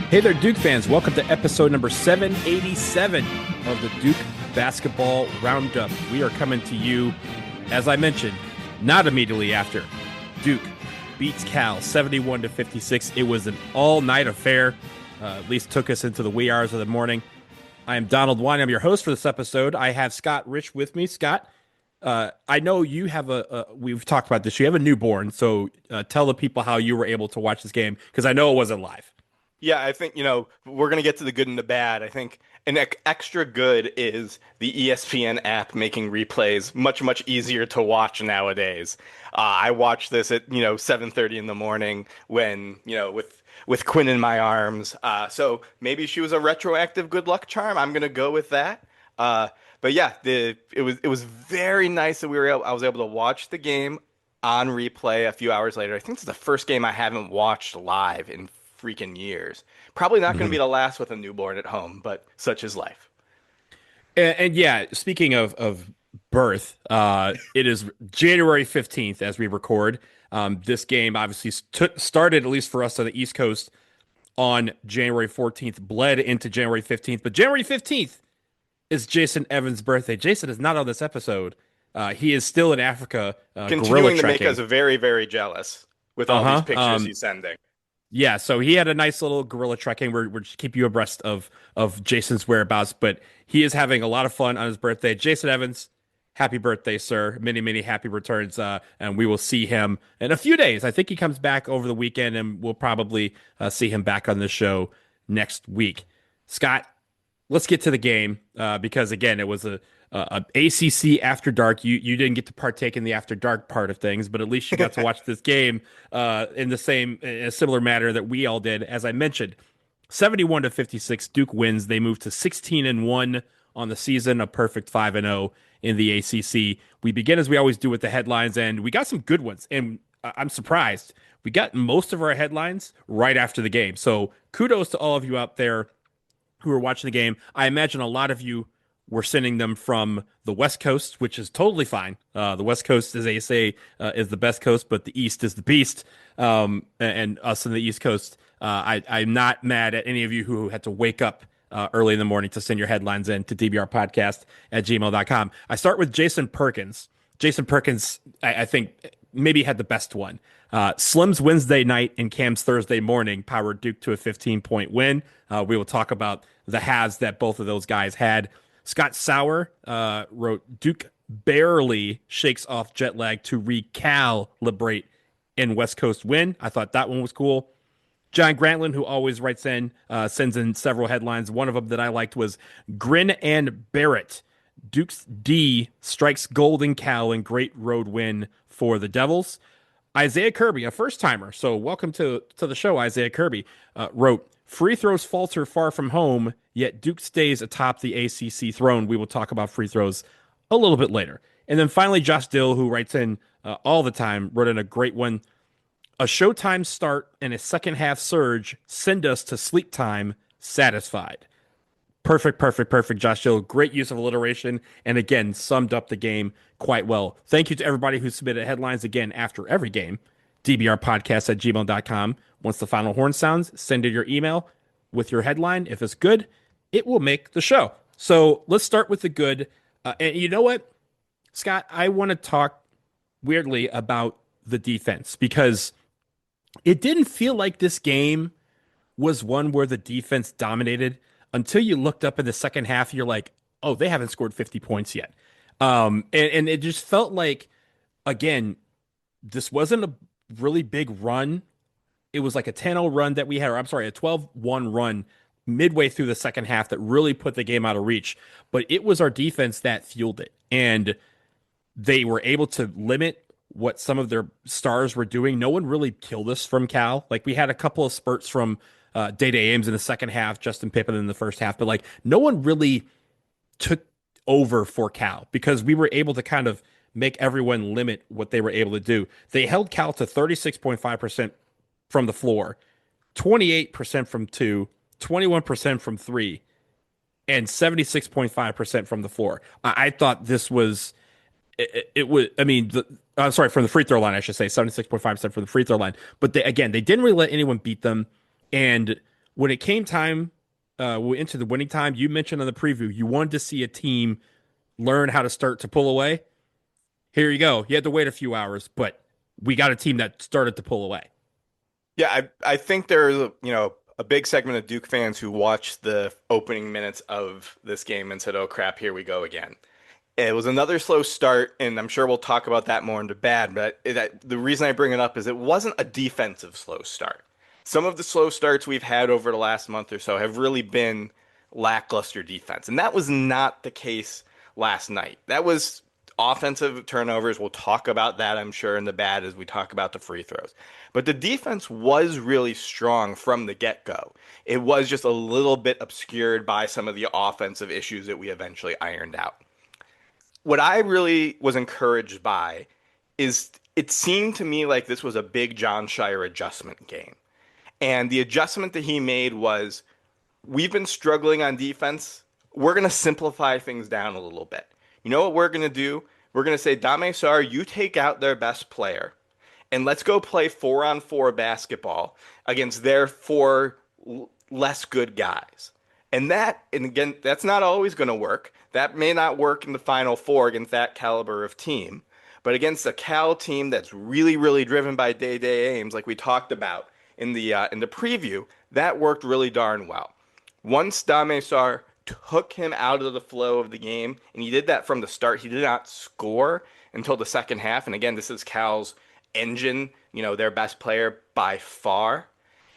Hey there, Duke fans. Welcome to episode number 787 of the Duke Basketball Roundup. We are coming to you, as I mentioned, not immediately after Duke beats Cal 71-56. It was an all-night affair. At least took us into the wee hours of the morning. I am Donald Wine. I'm your host for this episode. I have Scott Rich with me. Scott, I know you have we've talked about this. You have a newborn, so tell the people how you were able to watch this game, because I know it wasn't live. Yeah, I think, we're going to get to the good and the bad. I think an extra good is the ESPN app making replays much, much easier to watch nowadays. I watched this at, 7:30 in the morning when, with Quinn in my arms. So maybe she was a retroactive good luck charm. I'm going to go with that. But yeah, it was very nice that I was able to watch the game on replay a few hours later. I think it's the first game I haven't watched live in freaking years. Probably not going to be the last with a newborn at home, but such is life. And yeah, speaking of birth, it is January 15th as we record. This game obviously started, at least for us on the East Coast, on January 14th, bled into January 15th. But January 15th is Jason Evans' birthday. Jason is not on this episode. He is still in Africa, gorilla Continuing to make trekking. us very, very jealous with all these pictures he's sending. Yeah, so he had a nice little gorilla trekking. We're just keep you abreast of Jason's whereabouts, but he is having a lot of fun on his birthday. Jason Evans, happy birthday, sir! Many, many happy returns, and we will see him in a few days. I think he comes back over the weekend, and we'll probably see him back on the show next week. Scott, let's get to the game because again, it was a ACC after dark. You didn't get to partake in the after dark part of things, but at least you got to watch this game in a similar manner that we all did. As I mentioned, 71-56, Duke wins. They move to 16-1 on the season, a perfect 5-0 in the ACC. We begin as we always do with the headlines, and we got some good ones. And I'm surprised we got most of our headlines right after the game. So kudos to all of you out there who are watching the game. I imagine a lot of you were sending them from the West Coast, which is totally fine. The West Coast, as they say, is the best coast, but the East is the beast. And us in the East Coast, I'm not mad at any of you who had to wake up early in the morning to send your headlines in to dbrpodcast@gmail.com. I start with Jason Perkins. Jason Perkins, I think, maybe had the best one. Slim's Wednesday night and Cam's Thursday morning powered Duke to a 15-point win. We will talk about the halves that both of those guys had. Scott Sauer wrote, Duke barely shakes off jet lag to recalibrate in West Coast win. I thought that one was cool. John Grantland, who always writes in, sends in several headlines. One of them that I liked was Grin and Barrett. Duke's D strikes Golden Cal in great road win for the Devils. Isaiah Kirby, a first-timer, so welcome to the show, Isaiah Kirby, wrote, free throws falter far from home, yet Duke stays atop the ACC throne. We will talk about free throws a little bit later. And then finally, Josh Dill, who writes in all the time, wrote in a great one. A showtime start and a second half surge send us to sleep time satisfied. Perfect, perfect, perfect, Josh Dill. Great use of alliteration, and again, summed up the game quite well. Thank you to everybody who submitted headlines again after every game. dbrpodcast@gmail.com. Once the final horn sounds, send in your email with your headline. If it's good, it will make the show. So let's start with the good. And you know what, Scott? I want to talk weirdly about the defense because it didn't feel like this game was one where the defense dominated until you looked up in the second half. You're like, oh, they haven't scored 50 points yet. And it just felt like, again, this wasn't a really big run. It was like a 10-0 run that we had, or I'm sorry, a 12-1 run midway through the second half that really put the game out of reach. But it was our defense that fueled it. And they were able to limit what some of their stars were doing. No one really killed us from Cal. Like, we had a couple of spurts from Day-Day Ames in the second half, Justin Pippen in the first half. But, like, no one really took over for Cal because we were able to kind of make everyone limit what they were able to do. They held Cal to 36.5% from the floor, 28% from two, 21% from three, and 76.5% from the floor. I thought this was, it was, I mean, I'm sorry, from the free throw line, I should say, 76.5% from the free throw line. But again, they didn't really let anyone beat them. And when it came time, into the winning time, you mentioned on the preview you wanted to see a team learn how to start to pull away. Here you go. You had to wait a few hours, but we got a team that started to pull away. Yeah, I think there's a big segment of Duke fans who watched the opening minutes of this game and said, "Oh crap, here we go again." It was another slow start, and I'm sure we'll talk about that more into bad, but the reason I bring it up is it wasn't a defensive slow start. Some of the slow starts we've had over the last month or so have really been lackluster defense, and that was not the case last night. That was offensive turnovers. We'll talk about that, I'm sure, in the bad as we talk about the free throws. But the defense was really strong from the get-go. It was just a little bit obscured by some of the offensive issues that we eventually ironed out. What I really was encouraged by is it seemed to me like this was a big John Shire adjustment game. And the adjustment that he made was we've been struggling on defense. We're going to simplify things down a little bit. You know what we're going to do? We're going to say, Dame Sar, you take out their best player, and let's go play 4-on-4 basketball against their four less good guys. And again, that's not always going to work. That may not work in the Final Four against that caliber of team. But against a Cal team that's really, really driven by Day Ames, like we talked about in the preview, that worked really darn well. Once Dame Sar took him out of the flow of the game, and he did that from the start. He did not score until the second half. And again, this is Cal's engine, their best player by far.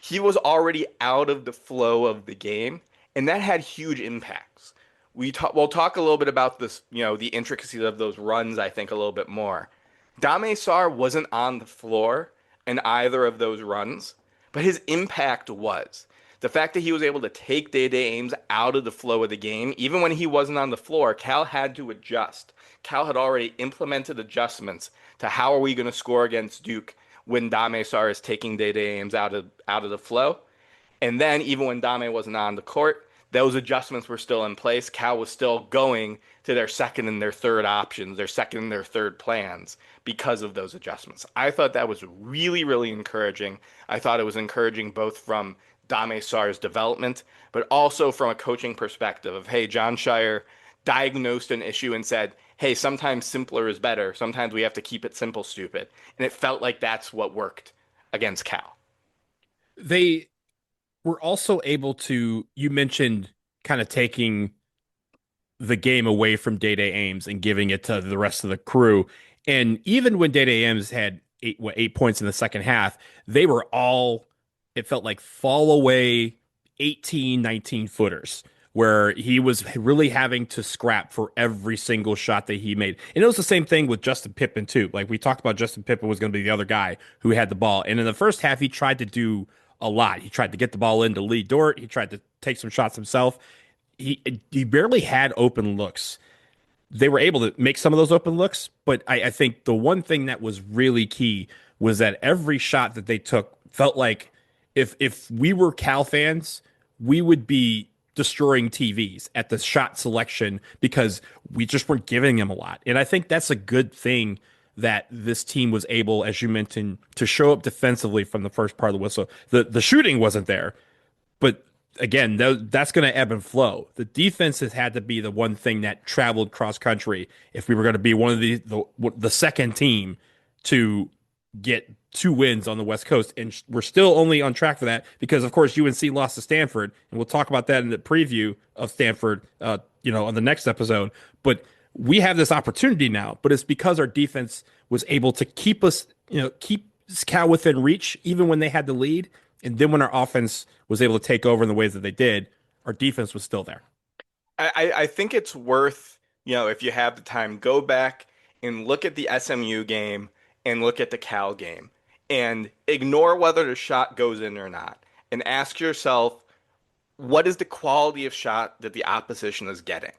He was already out of the flow of the game, and that had huge impacts. We'll talk a little bit about this, the intricacies of those runs, I think, a little bit more. Dame Sar wasn't on the floor in either of those runs, but his impact was. The fact that he was able to take Day Ames out of the flow of the game, even when he wasn't on the floor, Cal had to adjust. Cal had already implemented adjustments to how are we going to score against Duke when Dame Sar is taking Day Ames out of the flow. And then even when Dame wasn't on the court, those adjustments were still in place. Cal was still going to their second and their third options, their second and their third plans because of those adjustments. I thought that was really, really encouraging. I thought it was encouraging both from Dame Sar's development, but also from a coaching perspective of, hey, John Shire diagnosed an issue and said, hey, sometimes simpler is better. Sometimes we have to keep it simple, stupid. And it felt like that's what worked against Cal. They were also able to, you mentioned kind of taking the game away from Day Ames and giving it to the rest of the crew. And even when Day Ames had 8 points in the second half, they were all, it felt like fall away 18, 19 footers where he was really having to scrap for every single shot that he made. And it was the same thing with Justin Pippen too. Like we talked about, Justin Pippen was going to be the other guy who had the ball. And in the first half, he tried to do a lot. He tried to get the ball into Lee Dort. He tried to take some shots himself. He barely had open looks. They were able to make some of those open looks, but I think the one thing that was really key was that every shot that they took felt like if we were Cal fans, we would be destroying TVs at the shot selection because we just weren't giving them a lot. And I think that's a good thing that this team was able, as you mentioned, to show up defensively from the first part of the whistle. The shooting wasn't there, but again, that's going to ebb and flow. The defense has had to be the one thing that traveled cross country if we were going to be one of the second team to get 2 wins on the West Coast. And we're still only on track for that because, of course, UNC lost to Stanford. And we'll talk about that in the preview of Stanford, on the next episode. But we have this opportunity now, but it's because our defense was able to keep us, keep Cal within reach, even when they had the lead. And then when our offense was able to take over in the ways that they did, our defense was still there. I think it's worth, if you have the time, go back and look at the SMU game and look at the Cal game and ignore whether the shot goes in or not and ask yourself, what is the quality of shot that the opposition is getting?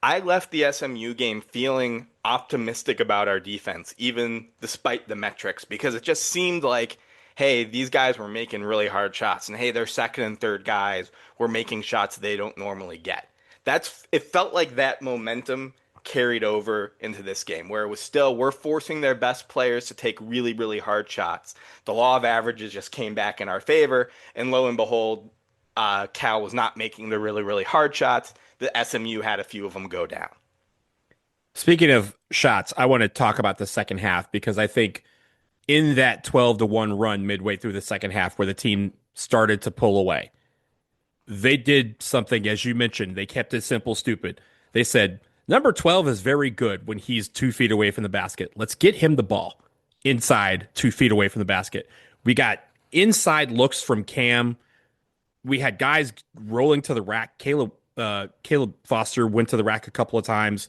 I left the SMU game feeling optimistic about our defense, even despite the metrics, because it just seemed like, hey, these guys were making really hard shots, and hey, their second and third guys were making shots they don't normally get. It felt like that momentum carried over into this game, where it was still, we're forcing their best players to take really, really hard shots. The law of averages just came back in our favor, and lo and behold, Cal was not making the really, really hard shots. The SMU had a few of them go down. Speaking of shots, I want to talk about the second half because I think in that 12-1 run midway through the second half where the team started to pull away, they did something, as you mentioned. They kept it simple, stupid. They said, number 12 is very good when he's 2 feet away from the basket. Let's get him the ball inside 2 feet away from the basket. We got inside looks from Cam. We had guys rolling to the rack. Caleb Foster went to the rack a couple of times.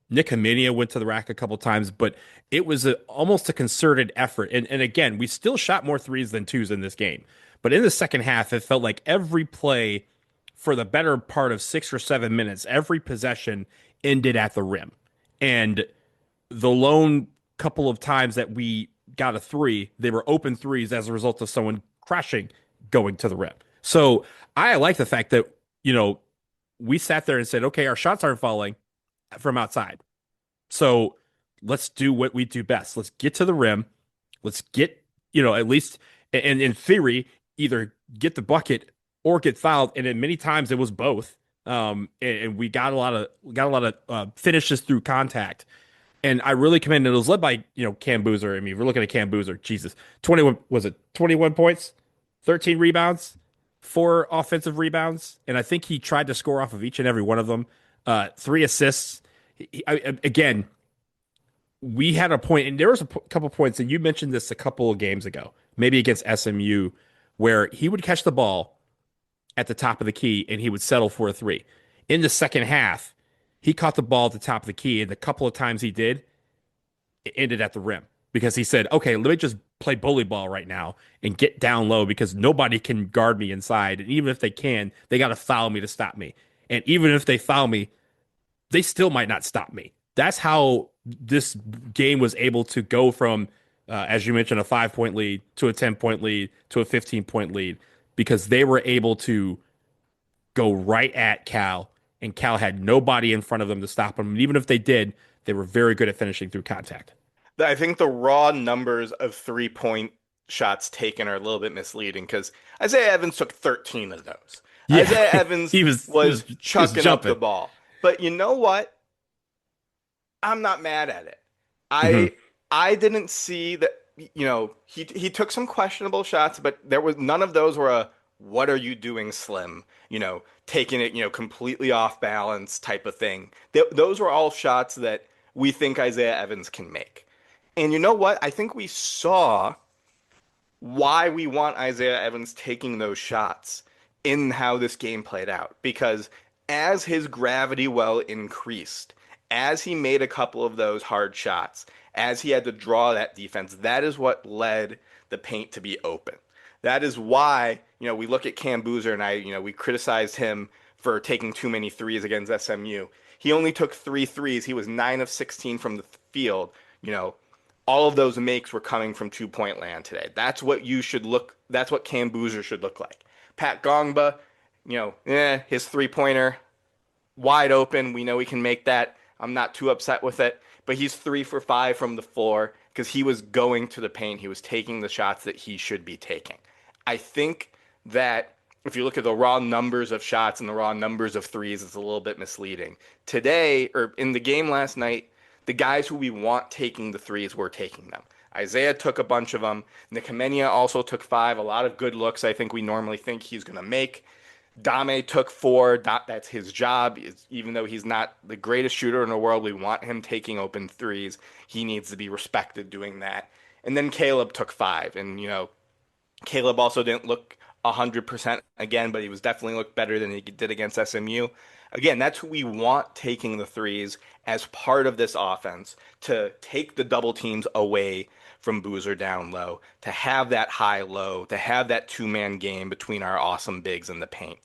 Nick Haminia went to the rack a couple of times, but it was almost a concerted effort. And again, we still shot more threes than twos in this game. But in the second half, it felt like every play for the better part of 6 or 7 minutes, every possession ended at the rim. And the lone couple of times that we got a three, they were open threes as a result of someone crashing going to the rim. So I like the fact that, we sat there and said, okay, our shots aren't falling from outside. So let's do what we do best. Let's get to the rim. Let's get, at least, and in theory, either get the bucket or get fouled. And then many times it was both. And we got a lot of finishes through contact. And I really commend it. It was led by, Cam Boozer. I mean, we're looking at Cam Boozer. Jesus. 21, was it 21 points, 13 rebounds, 4 offensive rebounds. And I think he tried to score off of each and every one of them. 3 assists. Again, we had a point, and there was a couple points, and you mentioned this a couple of games ago, maybe against SMU, where he would catch the ball at the top of the key and he would settle for a three. In the second half, he caught the ball at the top of the key, and the couple of times he did, it ended at the rim because he said, okay, let me just play bully ball right now and get down low because nobody can guard me inside. And even if they can, they got to foul me to stop me. And even if they foul me, they still might not stop me. That's how this game was able to go from, as you mentioned, a 5 point lead to a 10 point lead to a 15 point lead because they were able to go right at Cal, and Cal had nobody in front of them to stop them. And even if they did, they were very good at finishing through contact. I think the raw numbers of 3 point shots taken are a little bit misleading because Isaiah Evans took 13 of those. Yeah, Isaiah Evans he was chucking up the jumping. ball. But you know what? I'm not mad at it. Mhm. I didn't see that, he took some questionable shots, but there was none of those were a what are you doing, Slim? Taking it, completely off balance type of thing. Those were all shots that we think Isaiah Evans can make. And you know what? I think we saw why we want Isaiah Evans taking those shots in how this game played out. Because as his gravity well increased, as he made a couple of those hard shots, as he had to draw that defense, that is what led the paint to be open. That is why, we look at Cam Boozer and we criticized him for taking too many threes against SMU. He only took 3 threes. He was 9 of 16 from the field. All of those makes were coming from 2 point land today. That's what Cam Boozer should look like. Pat Gongba, his 3 pointer wide open. We know he can make that. I'm not too upset with it, but he's 3 for 5 from the floor because he was going to the paint. He was taking the shots that he should be taking. I think that if you look at the raw numbers of shots and the raw numbers of threes, it's a little bit misleading. Today, or in the game last night, the guys who we want taking the threes were taking them. Isaiah took a bunch of them. Nick Haminia also took 5. A lot of good looks I think we normally think he's going to make. Dame took 4. That's his job. Even though he's not the greatest shooter in the world, we want him taking open threes. He needs to be respected doing that. And then Caleb took 5. And, Caleb also didn't look 100% again, but he was definitely looked better than he did against SMU. Again, that's who we want taking the threes as part of this offense to take the double teams away from Boozer down low, to have that high low, to have that 2 man game between our awesome bigs in the paint.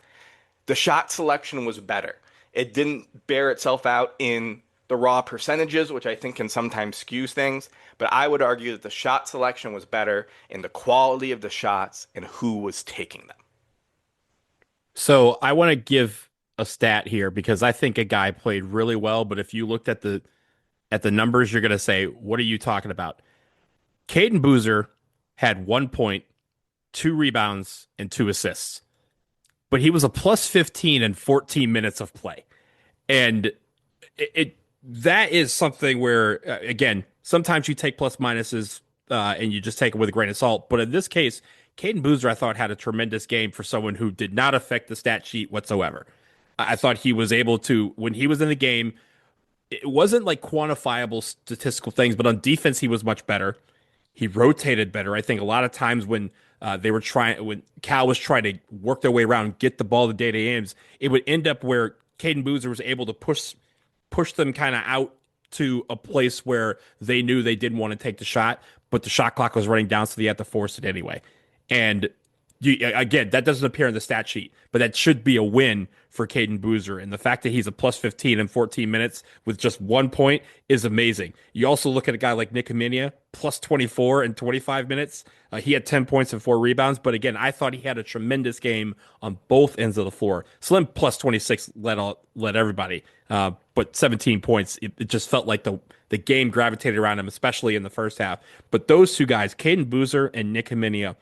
The shot selection was better. It didn't bear itself out in the raw percentages, which I think can sometimes skew things, but I would argue that the shot selection was better in the quality of the shots and who was taking them. So I want to give a stat here because I think a guy played really well, but if you looked at the numbers, you're going to say, "What are you talking about?" Caden Boozer had 1 point, 2 rebounds, and 2 assists. but he was a plus 15 in 14 minutes of play. And it that is something where again, sometimes you take plus minuses and you just take it with a grain of salt. But in this case, Caden Boozer, I thought, had a tremendous game for someone who did not affect the stat sheet whatsoever. I thought he was able to, when he was in the game, it wasn't like quantifiable statistical things, but on defense, he was much better. He rotated better. I think a lot of times when when Cal was trying to work their way around and get the ball to Data Ames, it would end up where Caden Boozer was able to push them kind of out to a place where they knew they didn't want to take the shot, but the shot clock was running down, so they had to force it anyway. And again, that doesn't appear in the stat sheet, but that should be a win for Caden Boozer. And the fact that he's a plus 15 in 14 minutes with just 1 point is amazing. You also look at a guy like Nick Minia, plus 24 in 25 minutes. He had 10 points and 4 rebounds. But again, I thought he had a tremendous game on both ends of the floor. Slim plus 26 led everybody. But 17 points, it just felt like the game gravitated around him, especially in the first half. But those two guys, Caden Boozer and Nick Minia,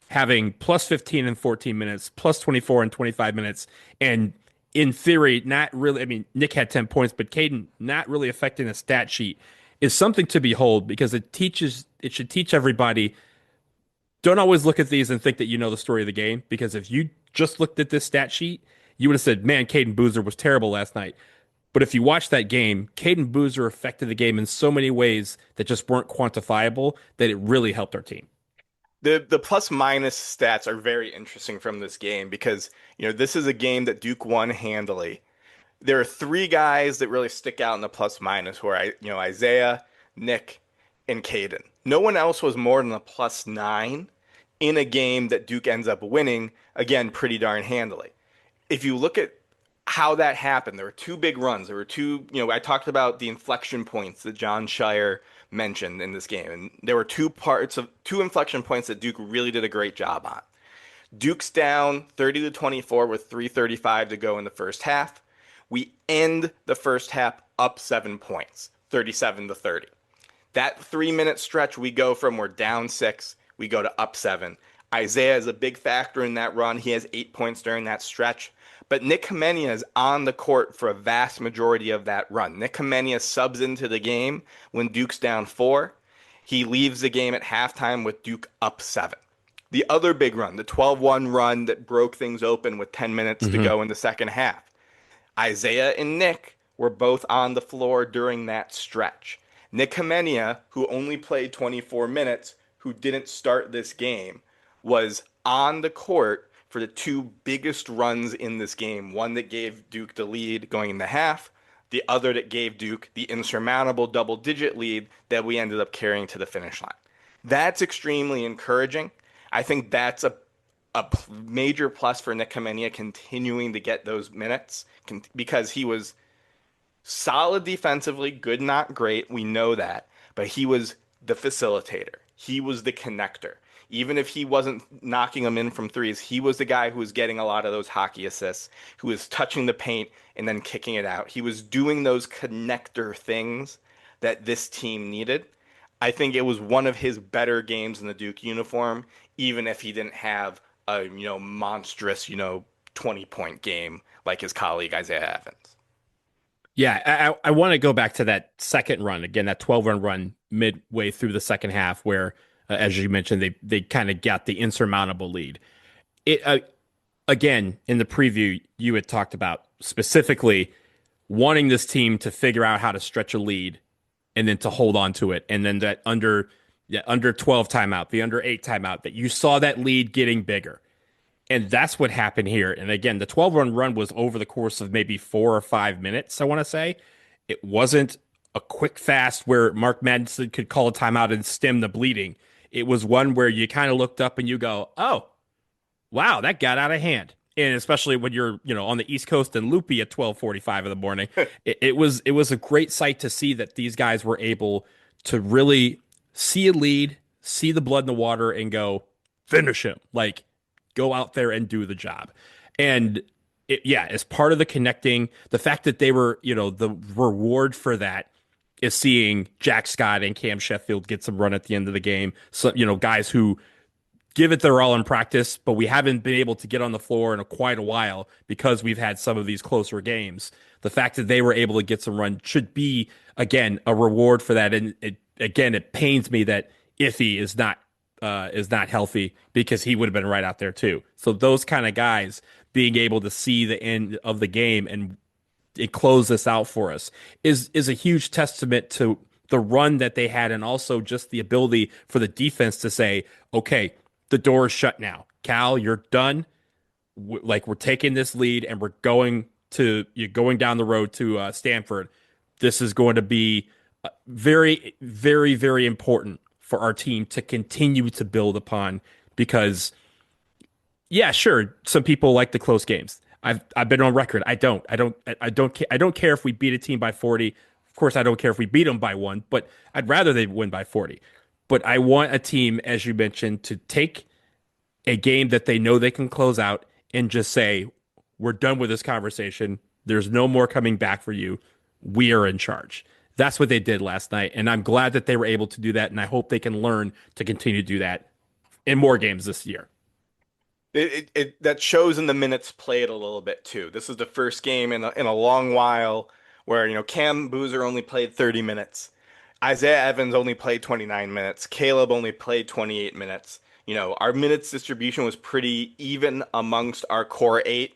having plus 15 in 14 minutes, plus 24 in 25 minutes, and in theory, not really. I mean, Nick had 10 points, but Caden not really affecting the stat sheet is something to behold because it should teach everybody. Don't always look at these and think that you know the story of the game because if you just looked at this stat sheet, you would have said, man, Caden Boozer was terrible last night. But if you watch that game, Caden Boozer affected the game in so many ways that just weren't quantifiable that it really helped our team. The plus minus stats are very interesting from this game because, this is a game that Duke won handily. There are three guys that really stick out in the plus minus who are, Isaiah, Nick, and Caden. No one else was more than a plus 9 in a game that Duke ends up winning, again, pretty darn handily. If you look at how that happened, there were two big runs. There were two, I talked about the inflection points that John Shire mentioned in this game. And there were two inflection points that Duke really did a great job on. Duke's down 30-24 with 3:35 to go in the first half. We end the first half up 7 points, 37-30. That 3-minute stretch, we go from we're down 6, we go to up 7. Isaiah is a big factor in that run. He has 8 points during that stretch. But Nick Kamenia is on the court for a vast majority of that run. Nick Kamenia subs into the game when Duke's down 4. He leaves the game at halftime with Duke up 7. The other big run, the 12-1 run that broke things open with 10 minutes to go in the second half. Isaiah and Nick were both on the floor during that stretch. Nick Kamenia, who only played 24 minutes, who didn't start this game, was on the court for the two biggest runs in this game. One that gave Duke the lead going in the half, the other that gave Duke the insurmountable double-digit lead that we ended up carrying to the finish line. That's extremely encouraging. I think that's a major plus for Nick Kamenia continuing to get those minutes because he was solid defensively, good, not great. We know that. But he was the facilitator. He was the connector. Even if he wasn't knocking them in from threes, he was the guy who was getting a lot of those hockey assists, who was touching the paint and then kicking it out. He was doing those connector things that this team needed. I think it was one of his better games in the Duke uniform, even if he didn't have a monstrous 20-point game like his colleague Isaiah Evans. Yeah, I want to go back to that second run again, that 12-run midway through the second half, where, as you mentioned, they kind of got the insurmountable lead. It again in the preview you had talked about specifically wanting this team to figure out how to stretch a lead and then to hold on to it, and then that under 12 timeout, the under 8 timeout, that you saw that lead getting bigger. And that's what happened here. And again, the 12-run run was over the course of maybe 4 or 5 minutes, I want to say. It wasn't a quick fast where Mark Madsen could call a timeout and stem the bleeding. It was one where you kind of looked up and you go, oh, wow, that got out of hand. And especially when you're, on the East Coast and loopy at 12:45 in the morning, it was a great sight to see that these guys were able to really see a lead, see the blood in the water, and go finish him. Like, go out there and do the job. And as part of the connecting, the fact that they were, the reward for that is seeing Jack Scott and Cam Sheffield get some run at the end of the game. So, guys who give it their all in practice, but we haven't been able to get on the floor in quite a while because we've had some of these closer games. The fact that they were able to get some run should be, again, a reward for that. And it pains me that Iffy is not healthy because he would have been right out there too. So those kind of guys being able to see the end of the game and it close this out for us is a huge testament to the run that they had and also just the ability for the defense to say, okay, the door is shut now. Cal, you're done. Like we're taking this lead and you're going down the road to Stanford. This is going to be very, very, very important for our team to continue to build upon because yeah, sure. Some people like the close games. I've been on record. I don't care if we beat a team by 40. Of course, I don't care if we beat them by 1, but I'd rather they win by 40. But I want a team, as you mentioned, to take a game that they know they can close out and just say, "We're done with this conversation. There's no more coming back for you. We are in charge." That's what they did last night, and I'm glad that they were able to do that, and I hope they can learn to continue to do that in more games this year. That shows in the minutes played a little bit too. This is the first game in a long while where, Cam Boozer only played 30 minutes. Isaiah Evans only played 29 minutes. Caleb only played 28 minutes. Our minutes distribution was pretty even amongst our core eight.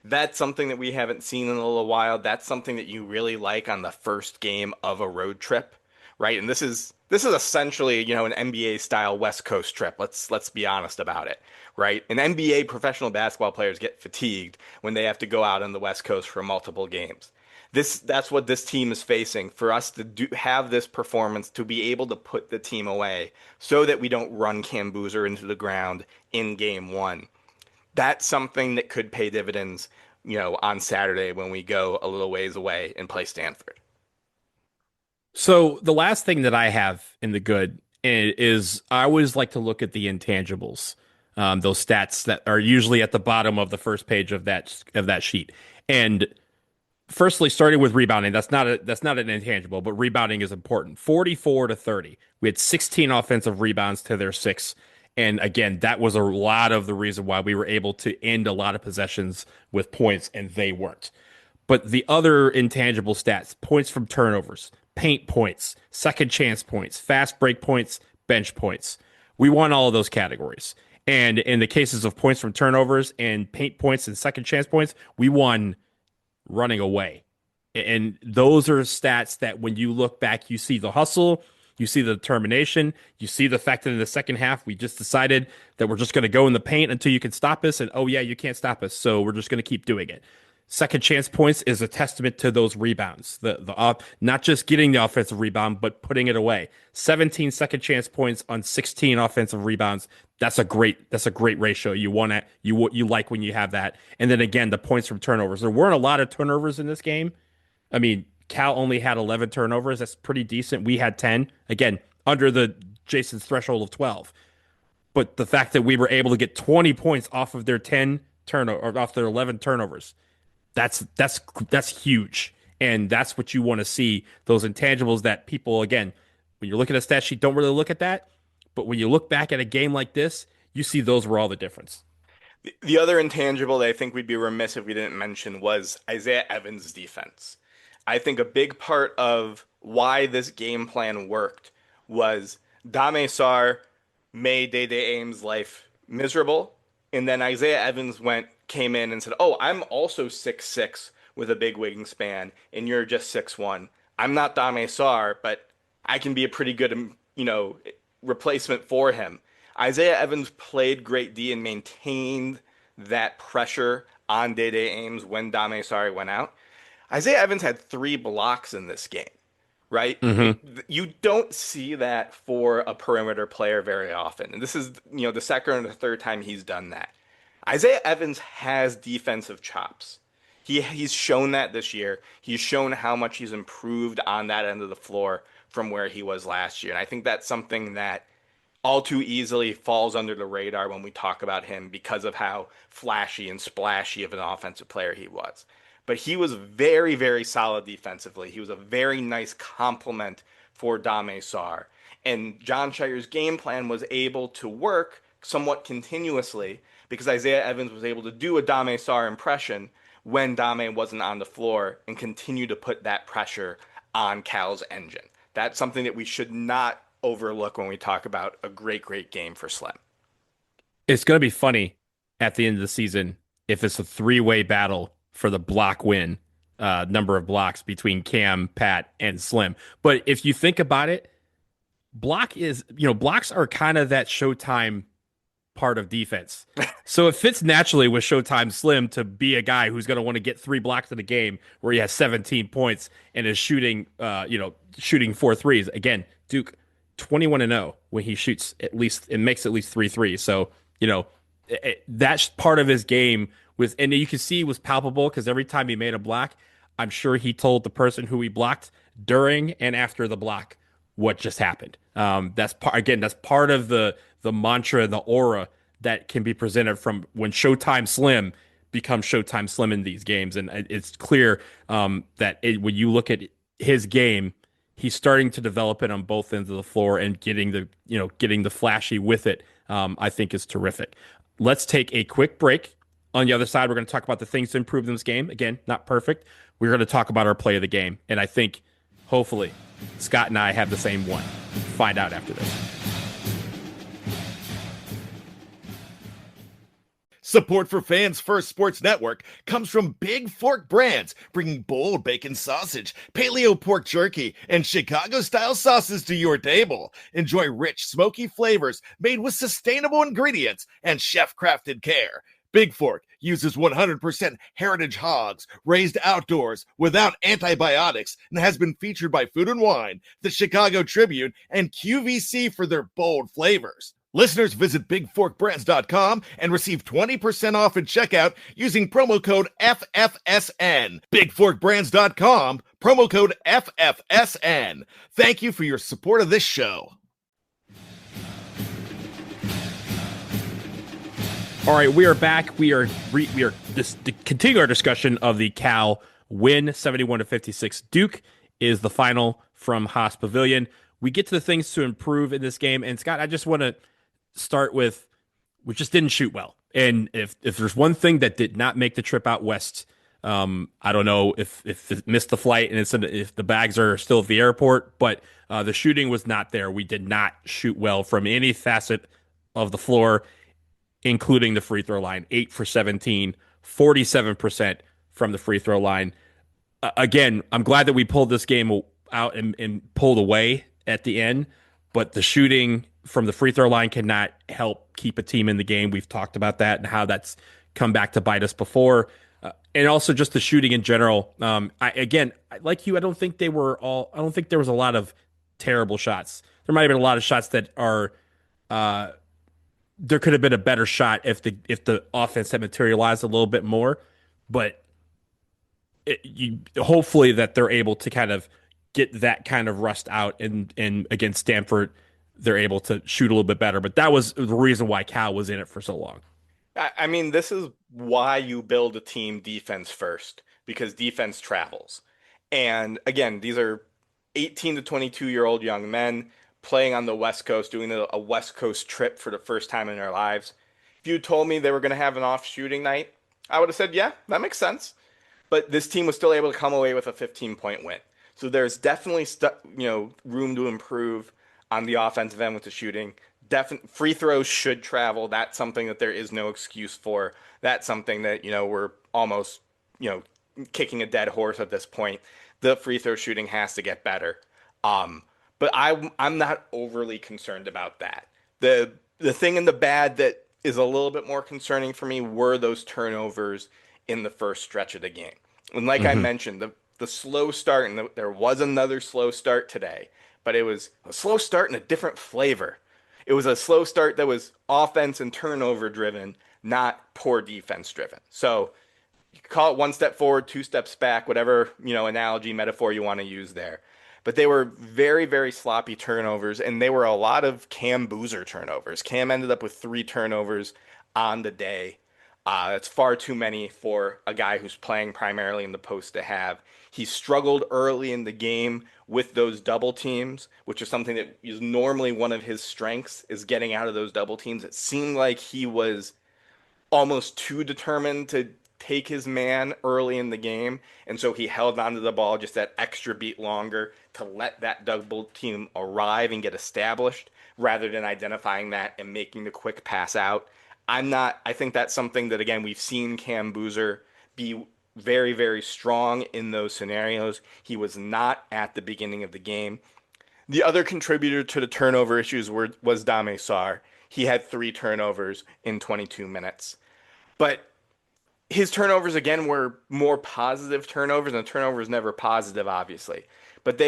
That's something that we haven't seen in a little while. That's something that you really like on the first game of a road trip, right? And this is essentially, an NBA style West Coast trip. Let's be honest about it, right? An NBA professional basketball players get fatigued when they have to go out on the West Coast for multiple games. That's what this team is facing. For us to have this performance, to be able to put the team away so that we don't run Cam Boozer into the ground in game one. That's something that could pay dividends, on Saturday when we go a little ways away and play Stanford. So the last thing that I have in the good is I always like to look at the intangibles, those stats that are usually at the bottom of the first page of that sheet. And firstly, starting with rebounding, that's not an intangible, but rebounding is important. 44 to 30. We had 16 offensive rebounds to their 6. And again, that was a lot of the reason why we were able to end a lot of possessions with points and they weren't. But the other intangible stats, points from turnovers, paint points, second chance points, fast break points, bench points. We won all of those categories. And in the cases of points from turnovers and paint points and second chance points, we won running away. And those are stats that when you look back, you see the hustle, you see the determination, you see the fact that in the second half, we just decided that we're just going to go in the paint until you can stop us. And oh, yeah, you can't stop us. So we're just going to keep doing it. Second chance points is a testament to those rebounds, not just getting the offensive rebound, but putting it away. 17 second chance points on 16 offensive rebounds. That's a great ratio. You want it, you like when you have that. And then again, the points from turnovers. There weren't a lot of turnovers in this game. I mean, Cal only had 11 turnovers. That's pretty decent. We had 10. Again, under the Jason's threshold of 12. But the fact that we were able to get 20 points off of their 10 turnover or off their 11 turnovers, that's huge. And that's what you want to see, those intangibles that people, again, when you're looking at a stat sheet, don't really look at that. But when you look back at a game like this, you see those were all the difference. The other intangible that I think we'd be remiss if we didn't mention was Isaiah Evans' defense. I think a big part of why this game plan worked was Dame Sar made Day Day Ames' life miserable, and then Isaiah Evans came in and said, "Oh, I'm also 6'6" with a big wingspan, and you're just 6'1". I'm not Dame Sar, but I can be a pretty good, replacement for him." Isaiah Evans played great D and maintained that pressure on Day Day Ames when Dame Sari went out. Isaiah Evans had 3 blocks in this game, right? Mm-hmm. You don't see that for a perimeter player very often. And this is, the second or the third time he's done that. Isaiah Evans has defensive chops. He's shown that this year. He's shown how much he's improved on that end of the floor from where he was last year. And I think that's something that all too easily falls under the radar when we talk about him because of how flashy and splashy of an offensive player he was. But he was very, very solid defensively. He was a very nice complement for Dame Sar. And Jon Scheyer's game plan was able to work somewhat continuously because Isaiah Evans was able to do a Dame Sarr impression when Dame wasn't on the floor and continue to put that pressure on Cal's engine. That's something that we should not overlook when we talk about a great, great game for Slim. It's going to be funny at the end of the season if it's a three-way battle for the block win, number of blocks between Cam, Pat, and Slim. But if you think about it, blocks are kind of that Showtime part of defense. So it fits naturally with Showtime Slim to be a guy who's going to want to get 3 blocks in a game where he has 17 points and is shooting 4 threes. Again, Duke 21-0 when he shoots at least it makes at least 3 threes. So, that's part of his game and you can see it was palpable because every time he made a block, I'm sure he told the person who he blocked during and after the block what just happened. That's part of the mantra, the aura that can be presented from when Showtime Slim becomes Showtime Slim in these games, and it's clear that when you look at his game, he's starting to develop it on both ends of the floor and getting the flashy with it. I think is terrific. Let's take a quick break. On the other side, we're going to talk about the things to improve in this game. Again, not perfect. We're going to talk about our play of the game, and I think hopefully Scott and I have the same one. Find out after this. Support for Fans First Sports Network comes from Big Fork Brands, bringing bold bacon sausage, paleo pork jerky, and Chicago-style sauces to your table. Enjoy rich, smoky flavors made with sustainable ingredients and chef-crafted care. Big Fork uses 100% heritage hogs raised outdoors without antibiotics and has been featured by Food and Wine, the Chicago Tribune, and QVC for their bold flavors. Listeners visit bigforkbrands.com and receive 20% off at checkout using promo code FFSN. Bigforkbrands.com, promo code FFSN. Thank you for your support of this show. All right, we are back. We are continue our discussion of the Cal win, 71-56. Duke is the final from Haas Pavilion. We get to the things to improve in this game, and Scott, I just want to start with we just didn't shoot well. And if there's one thing that did not make the trip out west, I don't know if it missed the flight and if the bags are still at the airport, but the shooting was not there. We did not shoot well from any facet of the floor, including the free throw line. 8 for 17, 47% from the free throw line. Again, I'm glad that we pulled this game out and pulled away at the end, but the shooting from the free throw line cannot help keep a team in the game. We've talked about that and how that's come back to bite us before. And also just the shooting in general. Like you, I don't think there was a lot of terrible shots. There might have been a lot of shots that are, there could have been a better shot if the offense had materialized a little bit more, but hopefully that they're able to kind of get that kind of rust out and against Stanford, they're able to shoot a little bit better. But that was the reason why Cal was in it for so long. I mean, this is why you build a team defense first, because defense travels. And again, these are 18 to 22-year-old young men playing on the West Coast, doing a West Coast trip for the first time in their lives. If you told me they were going to have an off shooting night, I would have said, yeah, that makes sense. But this team was still able to come away with a 15-point win. So there's definitely room to improve on the offensive end with the shooting. Free throws should travel. That's something that there is no excuse for. That's something that, we're almost, kicking a dead horse at this point. The free throw shooting has to get better. But I'm not overly concerned about that. The thing in the bad that is a little bit more concerning for me were those turnovers in the first stretch of the game. And like I mentioned, the slow start, and there was another slow start today, but it was a slow start in a different flavor. It was a slow start that was offense and turnover driven, not poor defense driven. So you could call it one step forward, 2 steps back, whatever, analogy, metaphor you want to use there. But they were very, very sloppy turnovers, and they were a lot of Cam Boozer turnovers. Cam ended up with 3 turnovers on the day. That's far too many for a guy who's playing primarily in the post to have. He struggled early in the game with those double teams, which is something that is normally one of his strengths, is getting out of those double teams. It seemed like he was almost too determined to take his man early in the game, and so he held onto the ball just that extra beat longer to let that double team arrive and get established rather than identifying that and making the quick pass out. I think that's something that, again, we've seen Cam Boozer be very, very strong in those scenarios. He was not at the beginning of the game. The other contributor to the turnover issues was Dame Sarr. He had 3 turnovers in 22 minutes. But his turnovers, again, were more positive turnovers, and the turnover is never positive, obviously. But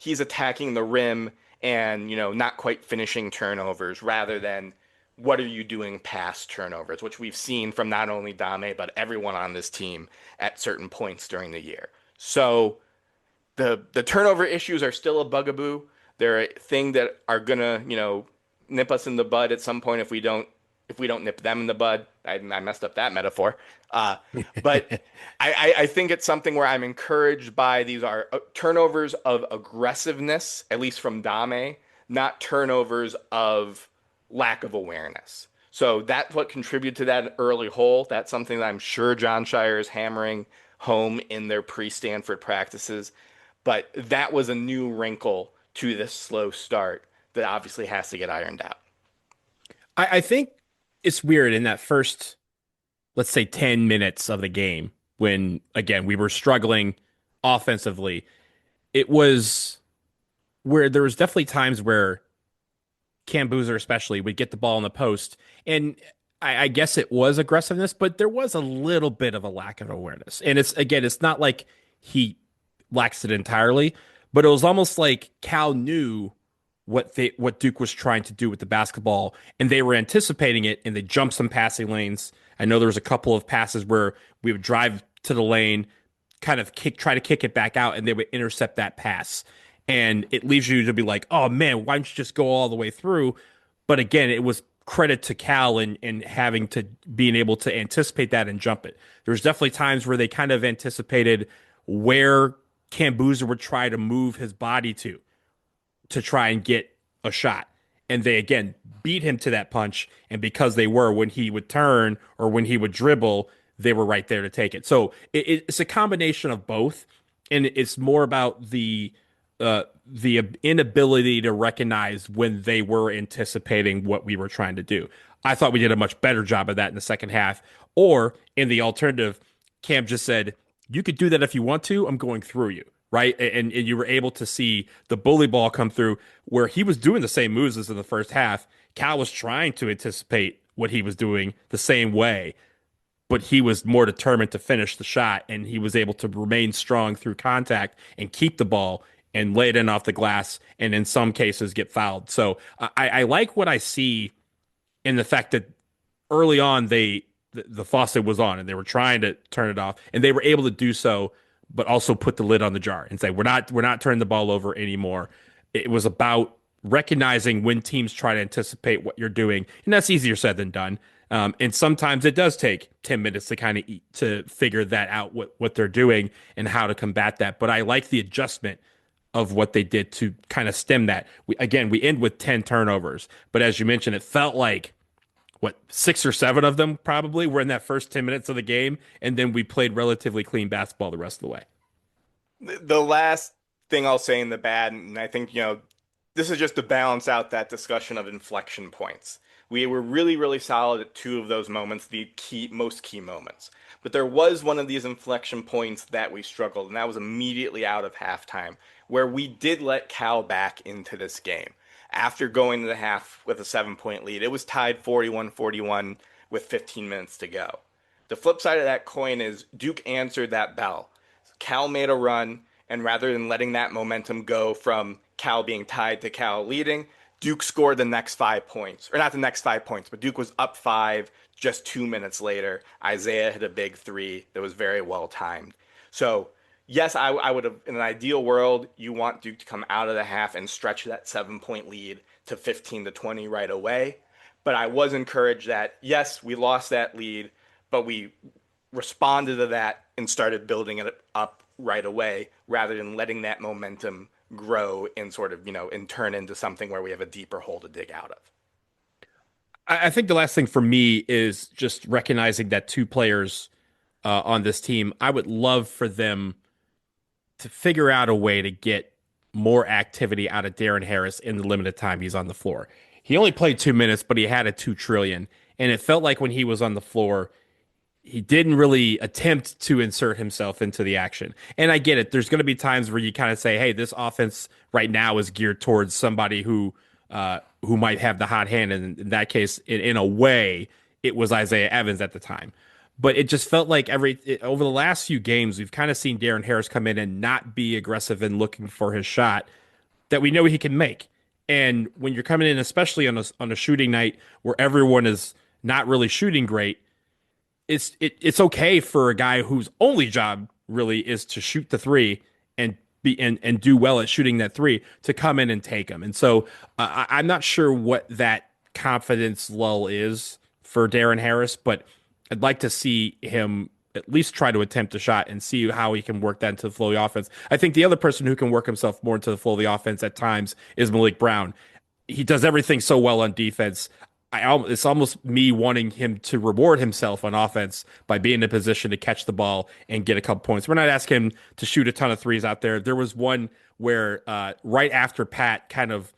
he's attacking the rim and, not quite finishing turnovers rather than what are you doing past turnovers, which we've seen from not only Dame, but everyone on this team at certain points during the year. So the turnover issues are still a bugaboo. They're a thing that are gonna, nip us in the bud at some point if we don't nip them in the bud. I messed up that metaphor. But I think it's something where I'm encouraged by these are turnovers of aggressiveness, at least from Dame, not turnovers of lack of awareness. So that's what contributed to that early hole. That's something that I'm sure John Shire is hammering home in their pre-Stanford practices. But that was a new wrinkle to this slow start that obviously has to get ironed out. I think it's weird in that first, let's say, 10 minutes of the game when, again, we were struggling offensively. It was where there was definitely times where Cam Boozer especially would get the ball in the post. And I guess it was aggressiveness, but there was a little bit of a lack of awareness. And it's not like he lacks it entirely, but it was almost like Cal knew what Duke was trying to do with the basketball, and they were anticipating it, and they jumped some passing lanes. I know there was a couple of passes where we would drive to the lane, kind of try to kick it back out, and they would intercept that pass. And it leaves you to be like, oh man, why don't you just go all the way through? But again, it was credit to Cal and having to being able to anticipate that and jump it. There's definitely times where they kind of anticipated where Cam Boozer would try to move his body to try and get a shot. And they again beat him to that punch. And because they were, when he would turn or when he would dribble, they were right there to take it. So it's a combination of both. And it's more about the inability to recognize when they were anticipating what we were trying to do. I thought we did a much better job of that in the second half. Or in the alternative, Cam just said, you could do that if you want to. I'm going through you. Right. And you were able to see the bully ball come through where he was doing the same moves as in the first half. Cal was trying to anticipate what he was doing the same way, but he was more determined to finish the shot, and he was able to remain strong through contact and keep the ball and lay it in off the glass, and in some cases get fouled. So I like what I see in the fact that early on the faucet was on and they were trying to turn it off, and they were able to do so, but also put the lid on the jar and say we're not turning the ball over anymore. It was about recognizing when teams try to anticipate what you're doing, and that's easier said than done. And sometimes it does take 10 minutes to kind of to figure that out, what they're doing and how to combat that. But I like the adjustment of what they did to kind of stem that. We end with 10 turnovers, but as you mentioned, it felt like 6 or 7 of them probably were in that first 10 minutes of the game, and then we played relatively clean basketball the rest of the way. The last thing I'll say in the bad, and I think, this is just to balance out that discussion of inflection points. We were really, really solid at 2 of those moments, the most key moments. But there was one of these inflection points that we struggled, and that was immediately out of halftime, where we did let Cal back into this game. After going to the half with a 7-point lead, it was tied 41-41 with 15 minutes to go. The flip side of that coin is Duke answered that bell. Cal made a run, and rather than letting that momentum go from Cal being tied to Cal leading, Duke scored the next 5 points. Or not the next 5 points, but Duke was up 5 just 2 minutes later. Isaiah hit a big 3 that was very well timed. So, yes, I would have, in an ideal world, you want Duke to come out of the half and stretch that 7-point lead to 15-20 right away. But I was encouraged that, yes, we lost that lead, but we responded to that and started building it up right away rather than letting that momentum grow and sort of, and turn into something where we have a deeper hole to dig out of. I think the last thing for me is just recognizing that two players on this team, I would love for them to figure out a way to get more activity out of Darren Harris in the limited time he's on the floor. He only played 2 minutes, but he had a 2 trillion. And it felt like when he was on the floor, he didn't really attempt to insert himself into the action. And I get it. There's going to be times where you kind of say, hey, this offense right now is geared towards somebody who might have the hot hand. And in that case, in a way, it was Isaiah Evans at the time. But it just felt like over the last few games, we've kind of seen Darren Harris come in and not be aggressive and looking for his shot that we know he can make. And when you're coming in, especially on a shooting night where everyone is not really shooting great, it's okay for a guy whose only job really is to shoot the three and do well at shooting that three to come in and take them. And so I'm not sure what that confidence lull is for Darren Harris, but I'd like to see him at least try to attempt a shot and see how he can work that into the flow of the offense. I think the other person who can work himself more into the flow of the offense at times is Malik Brown. He does everything so well on defense. It's almost me wanting him to reward himself on offense by being in a position to catch the ball and get a couple points. We're not asking him to shoot a ton of threes out there. There was one where right after Pat kind of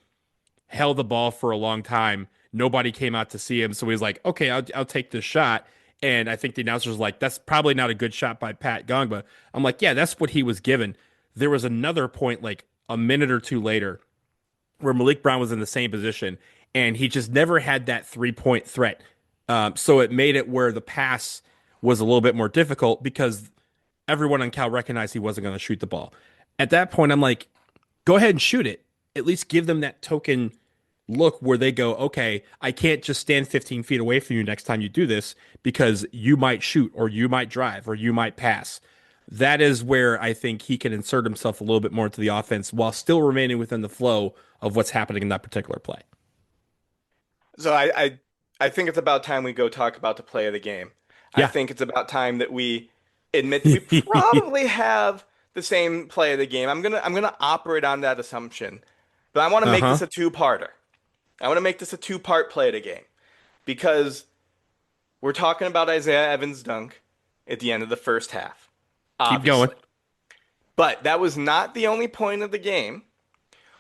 held the ball for a long time, nobody came out to see him. So he was like, okay, I'll take this shot. And I think the announcer was like, that's probably not a good shot by Pat Gongba. I'm like, yeah, that's what he was given. There was another point like a minute or two later where Malik Brown was in the same position and he just never had that 3-point threat. So it made it where the pass was a little bit more difficult because everyone on Cal recognized he wasn't going to shoot the ball. At that point, I'm like, go ahead and shoot it. At least give them that token look where they go, okay, I can't just stand 15 feet away from you next time you do this because you might shoot or you might drive or you might pass. That is where I think he can insert himself a little bit more into the offense while still remaining within the flow of what's happening in that particular play. So I think it's about time we go talk about the play of the game. Yeah. I think it's about time that we admit that we probably have the same play of the game. I'm gonna operate on that assumption, but I want to make this a two-parter. I want to make this a two-part play of the game because we're talking about Isaiah Evans' dunk at the end of the first half. Keep going. But that was not the only point of the game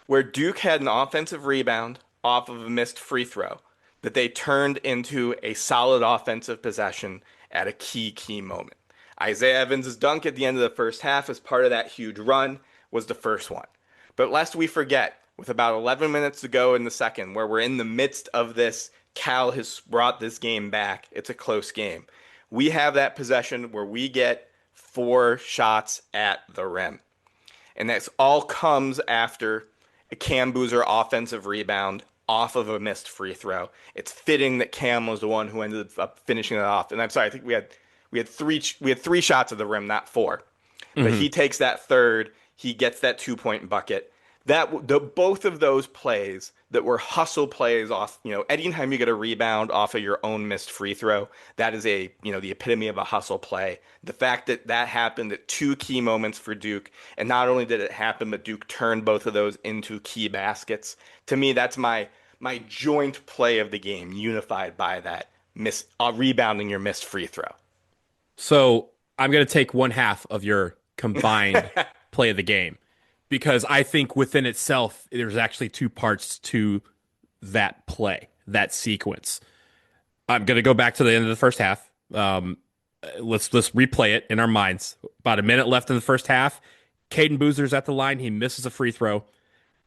where Duke had an offensive rebound off of a missed free throw that they turned into a solid offensive possession at a key moment. Isaiah Evans' dunk at the end of the first half as part of that huge run was the first one. But lest we forget, with about 11 minutes to go in the second, where we're in the midst of this, Cal has brought this game back. It's a close game. We have that possession where we get 4 shots at the rim. And that all comes after a Cam Boozer offensive rebound off of a missed free throw. It's fitting that Cam was the one who ended up finishing it off. And I'm sorry, I think we had 3 shots at the rim, not 4. But he takes that third. He gets that 2-point bucket. Both of those plays that were hustle plays off, anytime you get a rebound off of your own missed free throw, that is the epitome of a hustle play. The fact that happened at 2 key moments for Duke, and not only did it happen, but Duke turned both of those into key baskets. To me, that's my joint play of the game, unified by that rebounding your missed free throw. So I'm going to take one half of your combined play of the game, because I think within itself, there's actually 2 parts to that play, that sequence. I'm going to go back to the end of the first half. Let's replay it in our minds. About a minute left in the first half. Caden Boozer's at the line. He misses a free throw.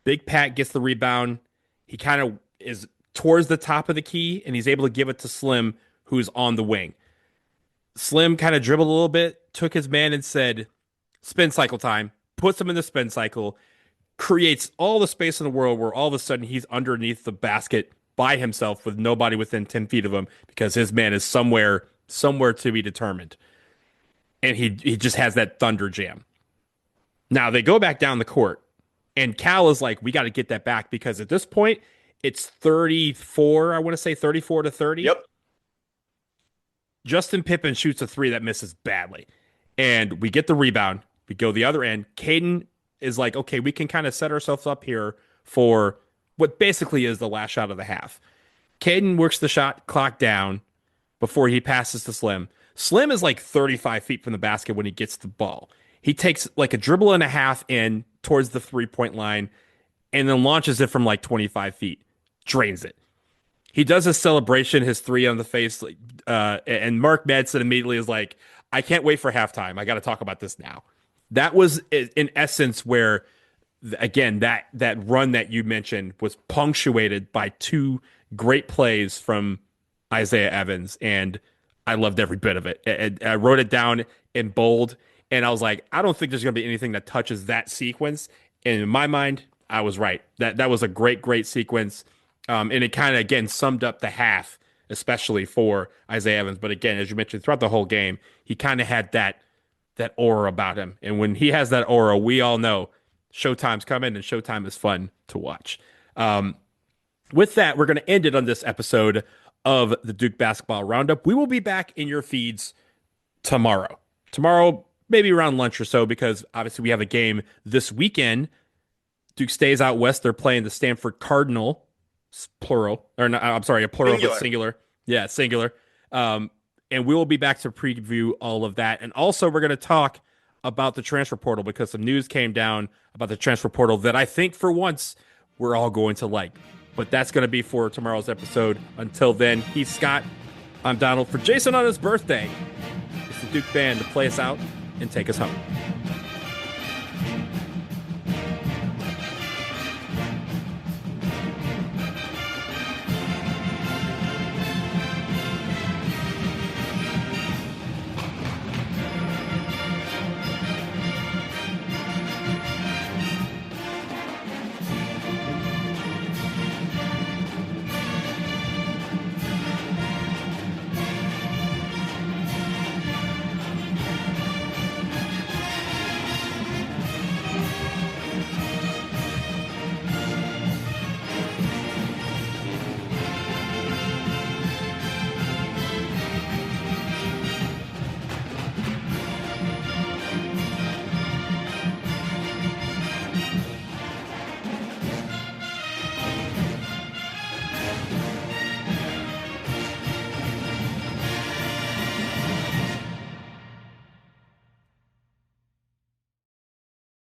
Big Pat gets the rebound. He kind of is towards the top of the key, and he's able to give it to Slim, who's on the wing. Slim kind of dribbled a little bit, took his man and said, spin cycle time. Puts him in the spin cycle, creates all the space in the world where all of a sudden he's underneath the basket by himself with nobody within 10 feet of him because his man is somewhere to be determined. And he just has that thunder jam. Now they go back down the court and Cal is like, we got to get that back because at this point it's 34, I want to say 34-30. Yep. Justin Pippen shoots a three that misses badly. And we get the rebound. We go the other end. Caden is like, okay, we can kind of set ourselves up here for what basically is the last shot of the half. Caden works the shot clock down before he passes to Slim. Slim is like 35 feet from the basket when he gets the ball. He takes like a dribble and a half in towards the 3-point line and then launches it from like 25 feet, drains it. He does a celebration, his three on the face, and Mark Madsen immediately is like, I can't wait for halftime. I got to talk about this now. That was in essence where, again, that run that you mentioned was punctuated by two great plays from Isaiah Evans, and I loved every bit of it. I wrote it down in bold, and I was like, I don't think there's going to be anything that touches that sequence. And in my mind, I was right. That was a great sequence, and it kind of, again, summed up the half, especially for Isaiah Evans. But again, as you mentioned, throughout the whole game, he kind of had that aura about him. And when he has that aura, we all know Showtime's coming, and Showtime is fun to watch. With that, we're going to end it on this episode of the Duke Basketball Roundup. We will be back in your feeds tomorrow. Tomorrow, maybe around lunch or so, because obviously we have a game this weekend. Duke stays out west. They're playing the Stanford Cardinal, plural. Or no, I'm sorry, a plural, Singular. but singular. Yeah, singular. And we will be back to preview all of that. And also, we're going to talk about the transfer portal, because some news came down about the transfer portal that I think for once we're all going to like. But that's going to be for tomorrow's episode. Until then, he's Scott. I'm Donald. For Jason on his birthday, it's the Duke Band to play us out and take us home.